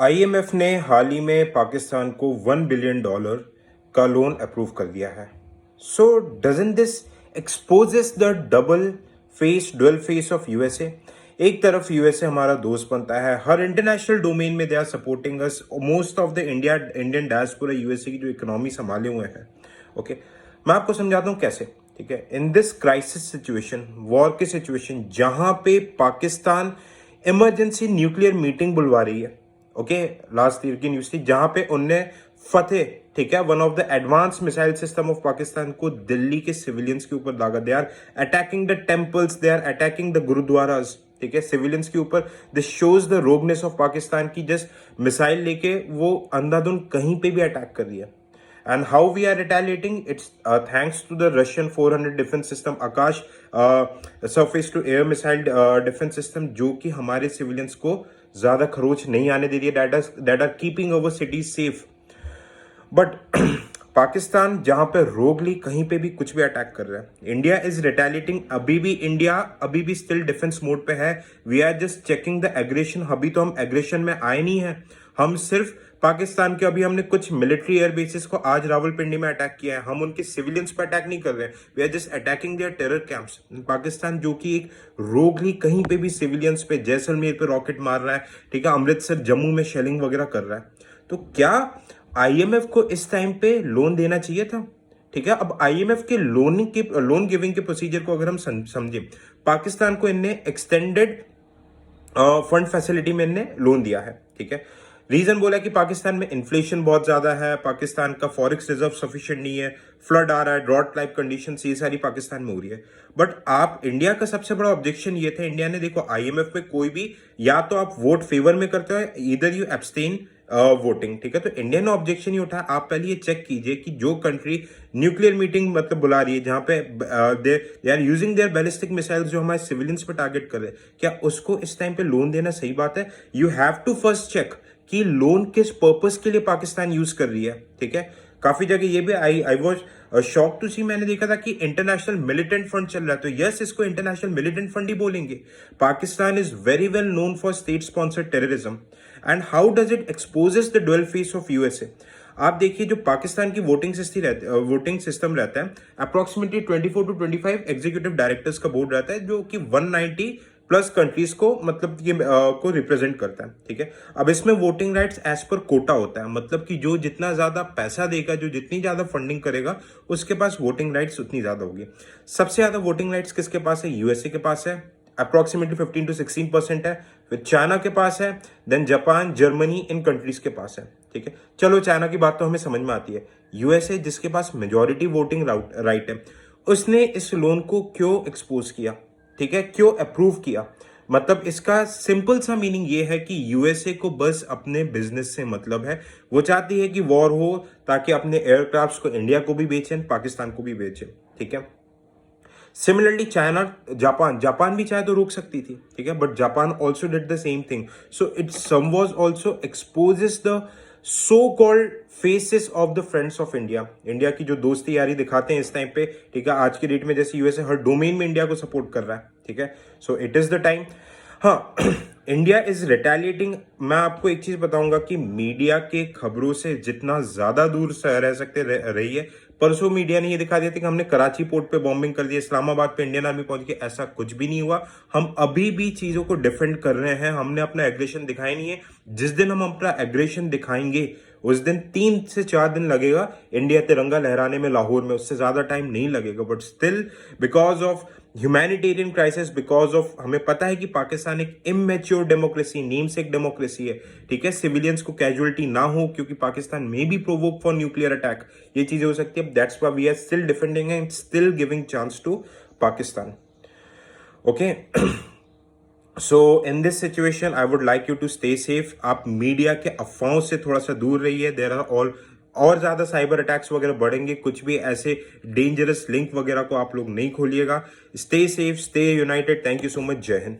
IMF ने हाल ही में पाकिस्तान को $1 बिलियन का लोन अप्रूव कर दिया है। सो doesn't this exposes the dual face of USA. एक तरफ यूएसए हमारा दोस्त बनता है, हर इंटरनेशनल डोमेन में they are supporting us. Most of the Indian diaspora USA की जो इकोनॉमी संभाले हुए हैं। ओके, मैं आपको समझाता हूँ कैसे। ठीक है, in this crisis situation, war की सिचुएशन, जहां पे पाकिस्तान इमरजेंसी न्यूक्लियर मीटिंग बुलवा रही है। ओके, लास्ट ईयर की न्यूज थी जहां पे उनने फतेह, ठीक है, one of the advance missile system of Pakistan को दिल्ली के सिविलियंस के ऊपर दागा। They are attacking the temples, they are attacking the gurdwaras, ठीक है, सिविलियंस के ऊपर। This shows the rogueness of Pakistan की जस्ट मिसाइल लेके वो अंधाधुंध कहीं पे भी अटैक कर रही है। And how we are retaliating? It's thanks to the Russian 400 defense system, Akash surface to air missile defense system, जो कि हमारे सिविलियंस को ज्यादा खरोच नहीं आने दे रही है, that are keeping our cities safe. But Pakistan जहां पे रोगली कहीं पे भी कुछ भी अटैक कर रहा है, इंडिया इज रिटेलिएटिंग। इंडिया अभी भी स्टिल डिफेंस मोड पे है। We are just checking the aggression. अभी तो हम एग्रेशन में आए नहीं है, हम सिर्फ पाकिस्तान के अभी हमने कुछ मिलिट्री एयर बेसिस को आज रावलपिंडी में अटैक किया है। हम उनके सिविलियंस पर अटैक नहीं कर रहे हैं, we are just attacking their terror camps. Pakistan जो कि एक रोगली कहीं पे भी सिविलियंस पे, जैसलमेर पे रॉकेट मार रहा है, ठीक है, अमृतसर जम्मू में शेलिंग वगैरह कर रहा है। तो क्या आईएमएफ को इस टाइम पे लोन देना चाहिए था? ठीक है, अब आईएमएफ के लोन गिविंग के प्रोसीजर को अगर हम समझे, पाकिस्तान को इनने एक्सटेंडेड फंड फैसिलिटी में इनने लोन दिया है। ठीक है, रीजन बोला कि पाकिस्तान में इन्फ्लेशन बहुत ज्यादा है, पाकिस्तान का फॉरेक्स रिजर्व सफिशिएंट नहीं है, फ्लड आ रहा है, ड्रॉट टाइप कंडीशन, ये सारी पाकिस्तान में हो रही है। बट आप इंडिया का सबसे बड़ा ऑब्जेक्शन ये था, इंडिया ने देखो आईएमएफ में कोई भी, या तो आप वोट फेवर में करते हो, इधर यू एब्सटेन वोटिंग। ठीक है, तो इंडिया ने ऑब्जेक्शन ही उठाया। आप पहले ये चेक कीजिए कि जो कंट्री न्यूक्लियर मीटिंग मतलब बुला रही है, जहां पे they are using their ballistic missiles जो हमारे सिविलियंस पे टारगेट कर रहे हैं, क्या उसको इस टाइम पे लोन देना सही बात है? You have to first check कि लोन किस पर्पस के लिए पाकिस्तान यूज कर रही है। ठीक है, काफी जगह ये भी आई वॉज शॉक टू सी, मैंने देखा था कि इंटरनेशनल मिलिटेंट फंड चल रहा है। तो यस, इसको इंटरनेशनल मिलिटेंट फंड ही बोलेंगे। Pakistan is very well known for state sponsored terrorism. And how does it exposes the dual face of USA? आप देखिए, जो पाकिस्तान की वोटिंग सिस्टम रहता है, अप्रोक्सीमेटली 24 to 25 एग्जीक्यूटिव डायरेक्टर्स का बोर्ड रहता है, जो कि 190 प्लस कंट्रीज को मतलब ये को रिप्रेजेंट करता है। ठीक है, अब इसमें voting rights as per Kota होता है, मतलब कि जो जितना ज्यादा पैसा देगा, जो जितनी ज्यादा फंडिंग करेगा, उसके पास वोटिंग राइट्स उतनी ज्यादा होगी। सबसे ज्यादा वोटिंग राइट्स किसके पास है? यूएसए के पास है, अप्रोक्सीमेटली 15 to 16% है। फिर चाइना के पास है, देन जापान, जर्मनी, इन कंट्रीज के पास है। ठीक है, चलो चाइना की बात तो हमें समझ में आती है। यूएसए जिसके पास मेजोरिटी वोटिंग राइट है, उसने इस लोन को क्यों एक्सपोज किया? ठीक है, क्यों अप्रूव किया? मतलब इसका सिंपल सा मीनिंग ये है कि यूएसए को बस अपने बिजनेस से मतलब है। वो चाहती है कि वॉर हो ताकि अपने एयरक्राफ्ट्स को इंडिया को भी बेचें, पाकिस्तान को भी बेचें। ठीक है, सिमिलरली चाइना, जापान भी चाहे तो रोक सकती थी। ठीक है, but Japan also did the same thing. So it somewhat also exposes the so called faces of the friends of India. India की जो दोस्ती यारी दिखाते हैं इस टाइम पे, ठीक है, आज की डेट में जैसे यूएसए हर डोमेन में इंडिया को सपोर्ट कर रहा है। ठीक है, so it is the time. हाँ, इंडिया इज रिटेलिएटिंग। मैं आपको एक चीज बताऊंगा कि मीडिया के खबरों से जितना ज्यादा दूर रह सकते रहिए। परसों मीडिया ने ये दिखा दिया था कि हमने कराची पोर्ट पे बॉम्बिंग कर दी, इस्लामाबाद पे इंडियन आर्मी पहुंच गई। ऐसा कुछ भी नहीं हुआ। हम अभी भी चीजों को डिफेंड कर रहे हैं, हमने अपना एग्रेशन दिखाया नहीं है। जिस दिन हम अपना एग्रेशन दिखाएंगे, उस दिन 3 से 4 दिन लगेगा इंडिया तिरंगा लहराने में लाहौर में, उससे ज्यादा टाइम नहीं लगेगा। But still, because of humanitarian crisis, because of हमें पता है कि पाकिस्तान एक इमेच्योर डेमोक्रेसी, नेम से एक डेमोक्रेसी है। ठीक है, सिविलियंस को कैजुअलिटी ना हो, क्योंकि पाकिस्तान में भी प्रोवोक फॉर न्यूक्लियर अटैक, ये चीजें हो सकती है। That's why we are still defending and still giving chance to Pakistan. Okay, so in this situation I would like you to stay safe. आप मीडिया के अफवाहों से थोड़ा सा दूर रहिए। देयर आर ऑल और ज्यादा साइबर अटैक्स वगैरह बढ़ेंगे, कुछ भी ऐसे डेंजरस लिंक वगैरह को आप लोग नहीं खोलिएगा। Stay safe, stay united. Thank you so much. जय हिंद।